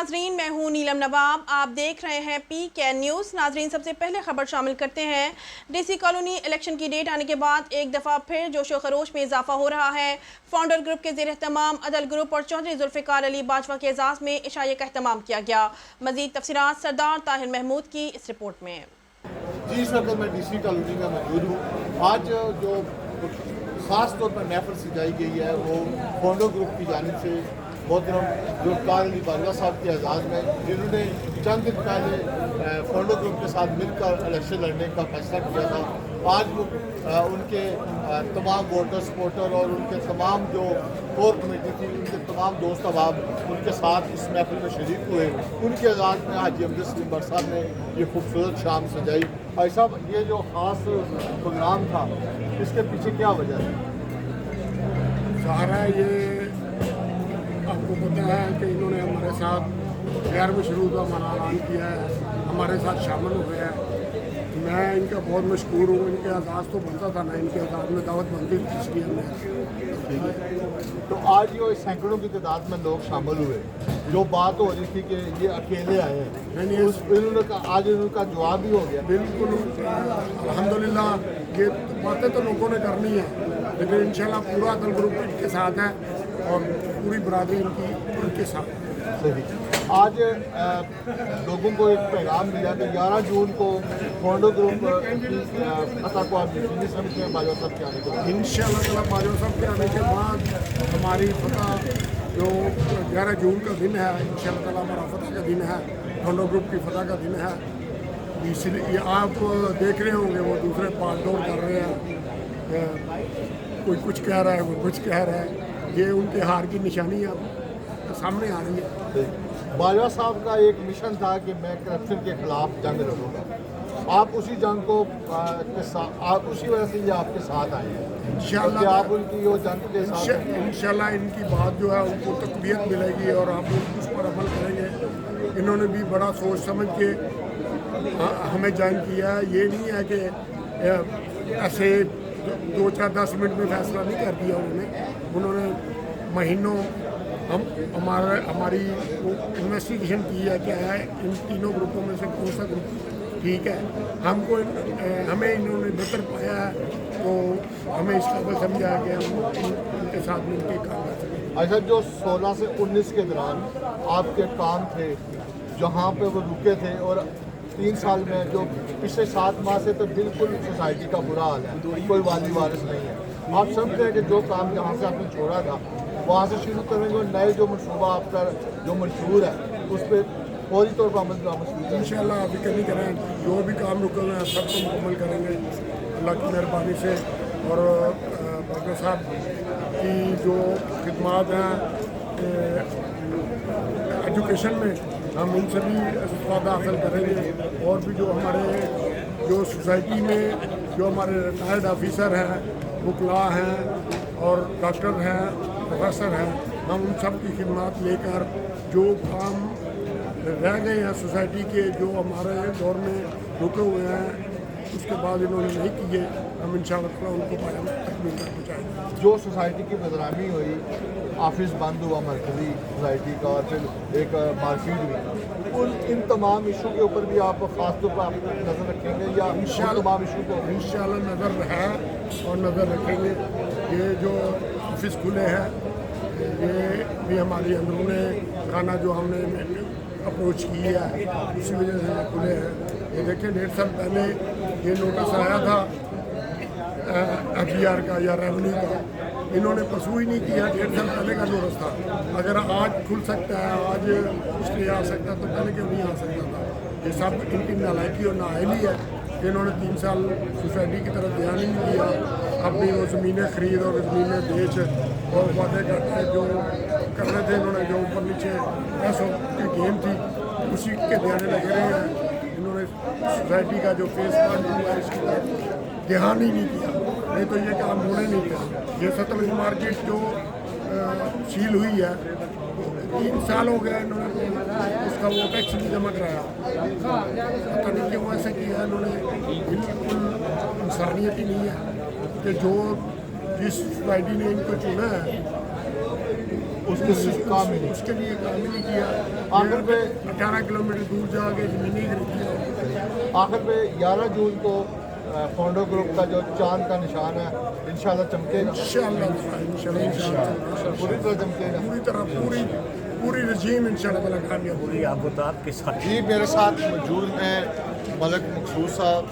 नाजरीन, मैं हूँ नीलम नवाब। आप देख रहे हैं PK न्यूज़। नाजरीन, सबसे पहले खबर शामिल करते हैं। DC कॉलोनी इलेक्शन की डेट आने के बाद एक दफ़ा फिर जोशो खरोश में इजाफा हो रहा है। फाउंडर ग्रुप के ज़ेर एहतमाम अदल ग्रुप और चौधरी जुल्फ़िकार अली बाजवा के एजाज़ में इशाए का अहतमाम किया गया। मज़ीद तफसीरात सरदार ताहिर महमूद की इस रिपोर्ट में। जी, इस वक्त मैं DC कॉलोनी में मौजूद हूँ। आज जो ख़ास तौर पर महफिल सजाई गई है वो फाउंडर ग्रुप की जानिब से मोहतरम जुल्फ़िकार अली बाजवा साहब के एजाज़ में, जिन्होंने चंद दिन पहले फाउंडर ग्रुप के साथ मिलकर इलेक्शन लड़ने का फैसला किया था। आज वो उनके तमाम वोटर सपोर्टर और उनके तमाम जो कोर कमेटी थी, उनके तमाम दोस्त अहबाब उनके साथ इस महफिल में शरीक हुए। उनके एजाज़ में हाजी अमजद सलीम बर साहब ने ये खूबसूरत शाम सजाई। भाई साहब, ये जो ख़ास प्रोग्राम था, इसके पीछे क्या वजह है? सारा ये आपको पता है कि इन्होंने हमारे साथ गैर मशरूता हमारा ऐलान किया है, हमारे साथ शामिल हो गया है। मैं इनका बहुत मशहूर हूँ। इनके एजाज़ तो बनता था ना, इनके एजाज़ में दावत बनती थी, इसलिए हमने। तो आज जो सैकड़ों की तादाद में लोग शामिल हुए, जो बात हो रही थी कि ये अकेले आए हैं, इन्होंने आज उनका जवाब भी हो गया। बिल्कुल, अल्हम्दुलिल्लाह। ये बातें तो लोगों ने करनी है, लेकिन इंशाल्लाह पूरा अदल ग्रुप इनके साथ है और पूरी बरादरी इनकी उनके साथ है। सही। आज लोगों को एक पैगाम मिला कि 11 जून को फाउंडर ग्रुप की फतह को आप यकीनी समझते हैं बाजवा साहब के आने के बाद? इंशाअल्लाह ताला बाजवा साहब के आने के बाद हमारी फतह जो 11 जून का दिन है, इंशाअल्लाह ताला हमारा फतह का दिन है, फाउंडर ग्रुप की फतह का दिन है। इसलिए आप देख रहे होंगे वो दूसरे पाल दौड़ कर रहे हैं, कोई कुछ कह रहा है, कोई कुछ कह रहा है। ये उनके हार की निशानी अब सामने आ रही है। बाजवा साहब का एक मिशन था कि मैं करप्शन के खिलाफ जंग लड़ूंगा। आप उसी जंग को आप उसी वजह से ये आपके साथ आए हैं इंशाअल्लाह। आप उनकी वो जंग के साथ इंशाअल्लाह इनकी बात जो है उनको तक़वियत मिलेगी और आप उस पर अमल करेंगे। इन्होंने भी बड़ा सोच समझ के हमें ज्वाइन किया है। ये नहीं है कि ऐसे 2-4-10 मिनट में फैसला नहीं कर दिया उन्होंने महीनों हमारी इन्वेस्टिगेशन की है क्या है इन तीनों ग्रुपों में से कौन सा ग्रुप ठीक है। हमें इन्होंने बेहतर पाया है, तो हमें इस काबिल समझा है कि हम उनके साथ मिलकर काम कर सकें। अच्छा, जो 16 से 19 के दौरान आपके काम थे, जहाँ पे वो रुके थे, और 3 साल में जो पिछले 7 माह से तो बिल्कुल सोसाइटी का बुरा हाल है, कोई वाली वारिस नहीं है। आप समझते हैं कि जो काम जहाँ से आपने छोड़ा था वहाँ से शुरू करेंगे और नए जो मनसूबा आपका जो मंशूर है उस पर फौरी तौर पर अमल दरामद इंशाअल्लाह आप भी करें। जो भी काम रुके हुए हैं सबको मुकम्मल करेंगे अल्लाह की मेहरबानी से। और बाजवा साहब की जो खिदमात हैं एजुकेशन में, हम उनसे भी इस्तेफादा हासिल करेंगे। और भी जो हमारे जो सोसाइटी में जो हमारे रिटायर्ड ऑफिसर हैं, वकला हैं और डॉक्टर हैं, प्रोफेसर हैं, हम उन सब की खिदमत लेकर जो काम रह गए हैं सोसाइटी के, जो हमारे दौर में रुके हुए हैं, उसके बाद इन्होंने नहीं किए, हम इंशाअल्लाह उनको पायम तकमील कर पहुँचाएंगे। जो सोसाइटी की बदनामी हुई, ऑफिस बंद हुआ मरकजी सोसाइटी का, और फिर एक मार्कशीट हुई, इन तमाम इशू के ऊपर भी आप ख़ास तौर पर आप नज़र रखेंगे या तमाम इशू को? इंशाअल्लाह नज़र है और नज़र रखेंगे। ये जो ऑफिस खुले हैं, ये भी हमारी अंदरूने खाना जो हमने अप्रोच की है उसी वजह से खुले हैं। ये देखें, 1.5 साल पहले ये नोटिस आया था FBR का या रेवन्यू का, इन्होंने परसू ही नहीं किया। 1.5 साल पहले का नोटिस था। अगर आज खुल सकता है, आज इसलिए आ सकता है, तो पहले क्यों नहीं आ सकता था? ये सब इनकी नालायकी और नाअहली है कि इन्होंने 3 साल सोसाइटी की तरफ ध्यान ही नहीं दिया। अपनी वो ज़मीनें खरीद और ज़मीनें बेच और वादे करते जो कर रहे थे इन्होंने, जो ऊपर नीचे पैसों की गेम थी उसी के ध्यान लगे रहे हैं। इन्होंने सोसाइटी का जो फेस बंद हुआ है इसकी तरफ ध्यान ही नहीं किया, नहीं तो ये काम होने नहीं था। ये सतलज मार्केट जो सील हुई है, 3 साल हो गया इन्होंने उसका वो टैक्स नहीं जमा कराया। पता नहीं क्यों ऐसा किया इन्होंने। बिल्कुल इंसानियत ही नहीं है कि जो जिस सोसाइटी ने इनको चुना है उसके लिए काम ही नहीं। उसके लिए काम ही नहीं किया। आखिर पे 18 किलोमीटर दूर जाके ज़मीनी खरीदी। आखिर पे 11 जून को फोंडो ग्रुप का जो चांद का निशान है इंशाल्लाह चमकेगा, इंशाल्लाह पूरी तरह चमकेगा। पूरी तरह पूरी रजीम इंशाल्लाह कामयाब होगी। आपको तो आपके साथ जी मेरे साथ मौजूद हैं मलक मकसूद साहब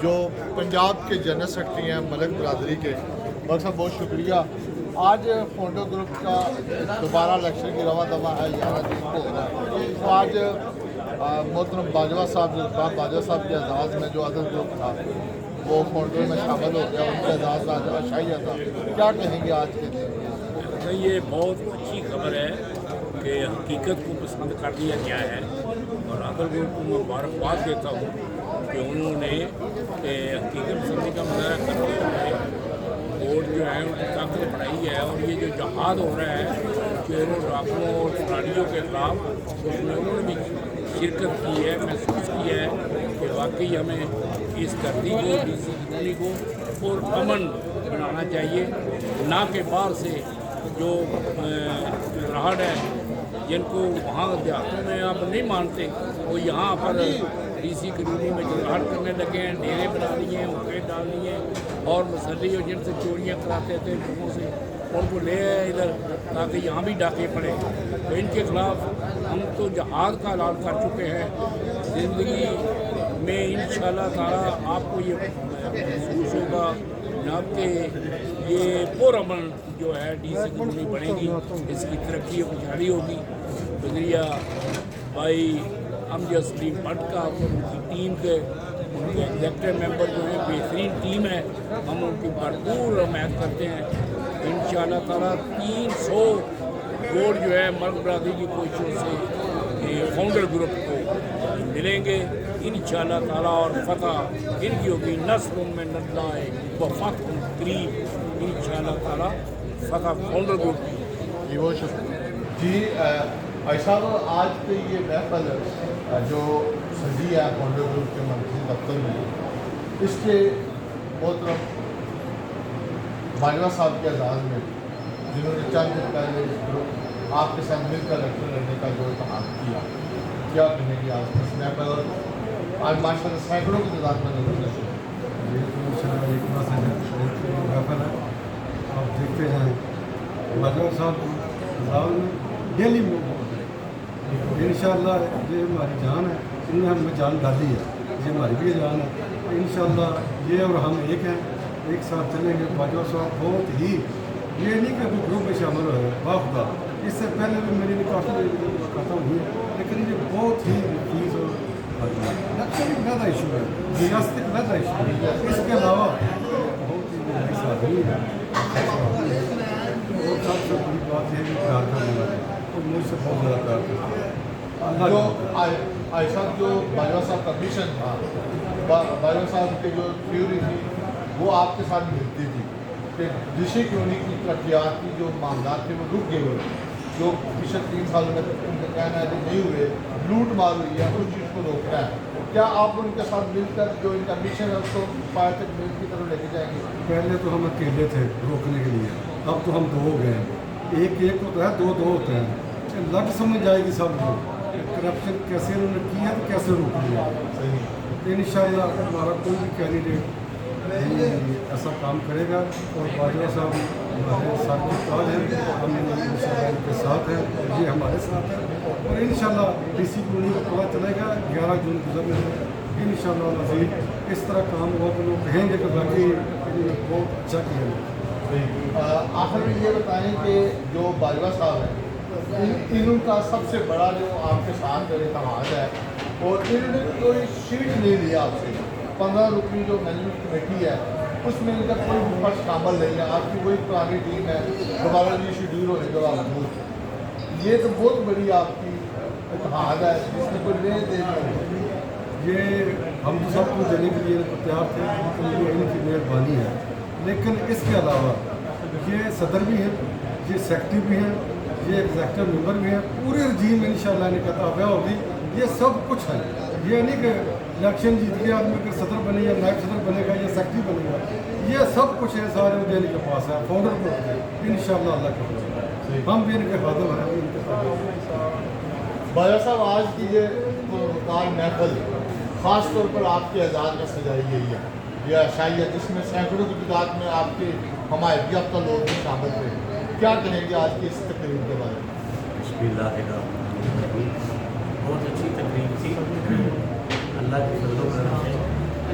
जो पंजाब के जनरल सेक्रेटरी हैं मलक बरादरी के। मलक साहब बहुत शुक्रिया। आज फोंडो ग्रुप का दोबारा इलेक्शन की रवा दवा है 11 जून को हो रहा है। तो आज मोहतरम बाजवा साहब बाजवा साहब के एजाज़ में जो अदर ग्रुप था वो फोंडो में शामिल हो गया, उनके एजाज़ आज शाही था। क्या कहेंगे आज के दिन? ये बहुत अच्छी खबर है कि हकीकत को पसंद कर दिया गया है और अदर ग्रुप को मुबारकबाद देता हूँ कि उन्होंने हकीकत पसंदी का मुजाहरा करते हुए वोट जो है उनकी ताकत बढ़ाई है। और ये जो जहाद हो रहा है चोरों डाकुओं और फरारियों के खिलाफ, उसमें उन्होंने भी शिरकत की है, महसूस किया है कि वाकई हमें इस धरती को DC कॉलोनी को और अमन बनाना चाहिए, ना कि बाहर से जो राहट है जिनको वहाँ देहातों में आप नहीं मानते वो यहाँ पर DC कॉलोनी में जो राहट करने लगे हैं, डेरे बना लिए हैं, उनके डाल लिए और मसली और जिनसे चोरियाँ कराते थे लोगों से और वो ले आए इधर ताकि यहाँ भी डाके पड़े। तो इनके खिलाफ हम तो जहाद का ऐलान कर चुके हैं। ज़िंदगी में इंशाल्लाह ताला आपको ये महसूस होगा जनाब कि ये पुरअमन जो है DC कॉलोनी बनेगी, इसकी तरक्की और खुशहाली होगी। शुक्रिया भाई अमजद सलीम भट्ट का, उनकी टीम के उनके एग्जेक्टिव मेंबर जो है बेहतरीन टीम है, हम उनकी भरपूर हमायत करते हैं। इंशाअल्लाह ताला 300 वोट जो है मलक बरादरी की कोशिशों से फाउंडर ग्रुप को मिलेंगे इंशाअल्लाह ताला और फतह इनकी होगी। नस्ल में नदलाए व फतह करीब इंशाअल्लाह ताला फतह फाउंडर ग्रुप की। जी बहुत शुक्रिया जी। भाई साहब आज के ये महफल जो सजी है फोंडो ग्रुप के मरकज़ी दफ्तर में, इसके मोहतरम बाजवा साहब के एजाज़ में जिन्होंने चंद दिन पहले इस ग्रुप आपके साथ मिलकर इलेक्शन लड़ने का जो इत्तेहाद किया, क्या कहेंगे आज इस महफल और आज माशाल्लाह सैकड़ों की तादाद में लोग महफल है। आप देखते हैं बाजवा साहब डेली इंशाअल्लाह ये हमारी जान है, इनमें हमें जान डाली है, ये हमारी भी जान है। इंशाअल्लाह ये और हम एक हैं, एक साथ चलेंगे। बाजवा साहब बहुत ही ये नहीं कि ग्रुप में शामिल हुए बाखुदा, इससे पहले भी मेरी काफ़ी खत्म हुई है, लेकिन ये बहुत ही चीज़ लक्ष्य ज़्यादा इशू है, रियासत ज़्यादा इशू है। इसके अलावा बहुत ही बड़ी साधनी है और सबसे बड़ी बात है कि प्यार करने वाले और मुझसे बहुत ज़्यादा प्यार करते हैं। जो ऐसा जो बाजवा साहब का मिशन था, बाजवा साहब की जो थ्योरी थी वो आपके साथ मिलती थी कि DC कॉलोनी की तरक्यात की जो मामला थे वो रुक गए हुए, जो पिछले 3 साल में उनका कहना है कि नहीं हुए, लूट मार हुई है, उस चीज़ को रोकना है। क्या आप उनके साथ मिलकर जो इनका मिशन है उसको पार तक मिल की तरफ लेके जाएंगे? पहले तो हम अकेले थे रोकने के लिए, अब तो हम 2 हो गए हैं। एक होता है, 2 होते हैं। लग समझ जाएगी सबको करप्शन कैसे उन्होंने किया तो कैसे रोक लिया। सही इंशाअल्लाह हमारा कोई भी कैंडिडेट ऐसा काम करेगा और बाजवा साहब हमारे साथ के ताज हैं, हम इंशाअल्लाह इनके साथ हैं, ये हमारे साथ हैं और इंशाअल्लाह DC कॉलोनी को पता चलेगा 11 जून गुजरने में इंशाअल्लाह नज़ीर इस तरह काम हुआ तो लोग कहेंगे कि बाकी बहुत अच्छा किया। आखिर में ये बताएं कि जो बाजवा साहब हैं इनका सबसे बड़ा जो आपके साथ इत्तेहाद है और इन्होंने कोई शीट नहीं लिया आपसे, 15 रुपये जो मैनेजमेंट कमेटी है उसमें इनका कोई फर्ज शामिल नहीं है, आपकी वही पुरानी टीम है दोबारा शेड्यूल होने के बावजूद। ये तो बहुत बड़ी आपकी इत्तेहाद है जिसमें कोई लेन देन नहीं। ये हम तो सब कुछ देने के लिए तैयार थे, तो ये इनकी मेहरबानी है। लेकिन इसके अलावा ये सदर भी हैं, ये सेक्रेटरी भी हैं, ये एग्जेक्टिव मेंबर भी हैं, पूरे रजीम इंशाअल्लाह ने कहता होगी। ये सब कुछ है, ये नहीं कि इलेक्शन जीत के आदमी के सदर बने या नायब सदर बनेगा या सेक्रेटरी बनेगा, ये सब कुछ है सारे देने के पास है फाउंडर को इंशाअल्लाह अल्लाह का। हम भी इनके फादर हैं, इनके फादर। बाजा साहब, आज की ये कार महफल ख़ास तौर पर आपके एजाज़ में सजाई गई है, यह शायद जिसमें सैकड़ों की तादाद में आपके हमायती याफ्ता लोग भी शामिल थे, क्या कहेंगे आज की इस तकरीब के बारे में? बिस्मिल्लाहिर्रहमानिर्रहीम। बहुत अच्छी तकरीब थी, अल्लाह के फजल व करम से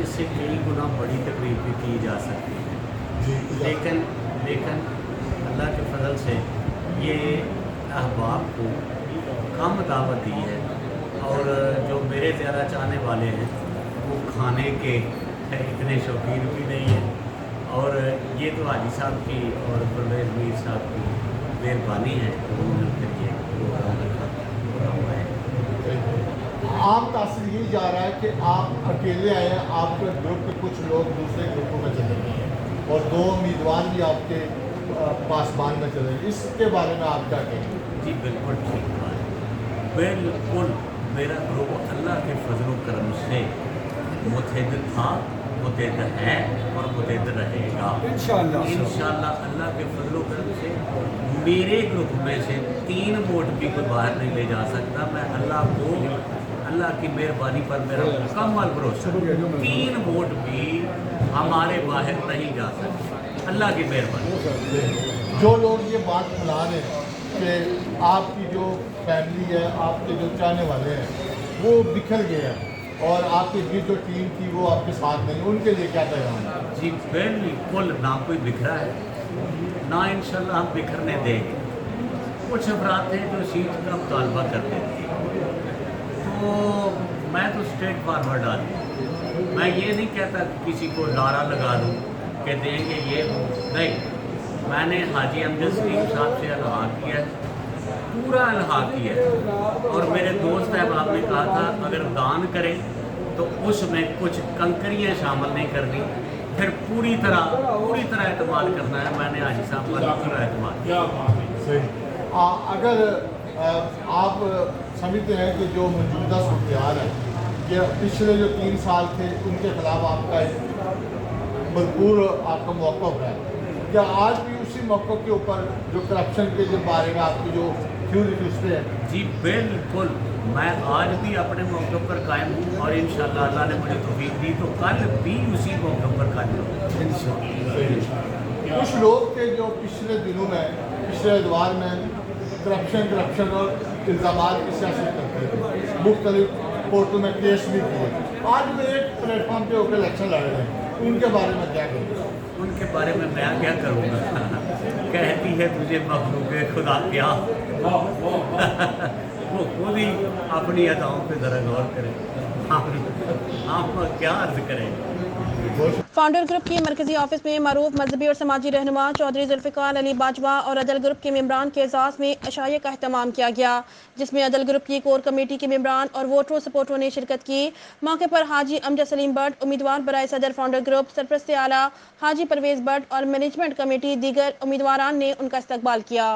इससे कई गुना बड़ी तकरीब भी की जा सकती है, लेकिन अल्लाह के फजल से ये अहबाब को कम दावत दी है, और जो मेरे ज़्यादा चाहने वाले हैं वो खाने के इतने शौकीन भी नहीं हैं, और ये तो हाजी साहब की और परवेज़ मीर साहब की मेहरबानी है, उन्होंने फिर ये प्रोग्राम रखा हुआ है। आम तासर यही जा रहा है कि आप अकेले आए हैं, आपके ग्रुप के कुछ लोग दूसरे ग्रुपों में चले गए हैं और 2 उम्मीदवार भी आपके पासबान में चले गए, इसके बारे में आप क्या कहेंगे? जी बिल्कुल ठीक बात है, बिल्कुल। मेरा ग्रुप अल्लाह के फजल करम से मुतहद था, मुतहद है और मुतहद रहेगा इंशाअल्लाह। अल्लाह के फजल करम से मेरे ग्रुप में से 3 वोट भी कोई बाहर नहीं ले जा सकता। मैं अल्लाह की मेहरबानी पर मेरा मुकम्मल भरोसा, 3 वोट भी हमारे बाहर नहीं जा सकते, अल्लाह की मेहरबानी। जो लोग ये बात फैला रहे हैं कि आपकी जो फैमिली है, आपके जो चाहने वाले हैं वो बिखर गए हैं और आपकी ये जो टीम थी वो आपके साथ नहीं, उनके लिए क्या पैगाम है? जी बिल्कुल, ना कोई बिखरा है, ना इंशाल्लाह हम बिखरने देंगे। कुछ अफराद थे जो सीट का मुतालबा करते थे, तो मैं तो स्ट्रेट फॉरवर्ड आदमी, मैं ये नहीं कहता किसी को नारा लगा दूँ कि देंगे ये नहीं। मैंने हाजी अमजद सलीम साहब से अलहा किया, पूरा अलहा किया, और मेरे दोस्त अहबाब ने कहा था अगर दान करें तो उसमें कुछ कंकरियाँ शामिल नहीं करनी, फिर पूरी तरह एतमाद करना है। मैंने हाजी साहब पर पूरा एतमाद किया। सही। अगर आप समझते हैं कि जो मौजूदा सूरत है, ये पिछले जो 3 साल थे उनके खिलाफ आपका भरपूर आपका मौक़िफ़ है, क्या आज भी उसी मौक़िफ़ के ऊपर जो करप्शन के जो बारे में आपकी जो थ्योरी थी उस पर है? जी बिल्कुल, मैं आज भी अपने मौक़िफ़ पर कायम हूँ, और इंशाअल्लाह अल्लाह ने मुझे तौफ़ीक़ दी तो कल भी उसी मौक़िफ़ पर कायम हूँ। कुछ लोग थे जो पिछले दिनों में, पिछले एतवार में करप्शन और इल्ज़ामात की सियासत करते थे, मुख्तलिफ कोर्टों में केस भी किए, आज वो एक प्लेटफॉर्म पे होकर इलेक्शन लड़ रहे हैं, उनके बारे में क्या कहेंगे? उनके बारे में मैं क्या करूँगा? कहती है तुझे मखलूक खुदा क्या वो खुद ही अपनी अदाओं पे ज़रा गौर करें, हम क्या अर्ज करेंगे। फाउंडर ग्रुप के मरकजी ऑफिस में मरूफ मजहबी और समाजी रहनुमा चौधरी जुल्फ़िकार अली बाजवा और अदल ग्रुप के मेम्बरान के एजाज़ में अशाइया का अहतमाम किया गया, जिसमें अदल ग्रुप की कोर कमेटी के मेम्बरान और वोटरों सपोर्टरों ने शिरकत की। मौके पर हाजी अमजद सलीम भट्ट उम्मीदवार बराए सदर फाउंडर ग्रुप, सरपरस्त आला हाजी परवेज़ भट्ट और मैनेजमेंट कमेटी दीगर उम्मीदवारान ने उनका इस्तकबाल किया।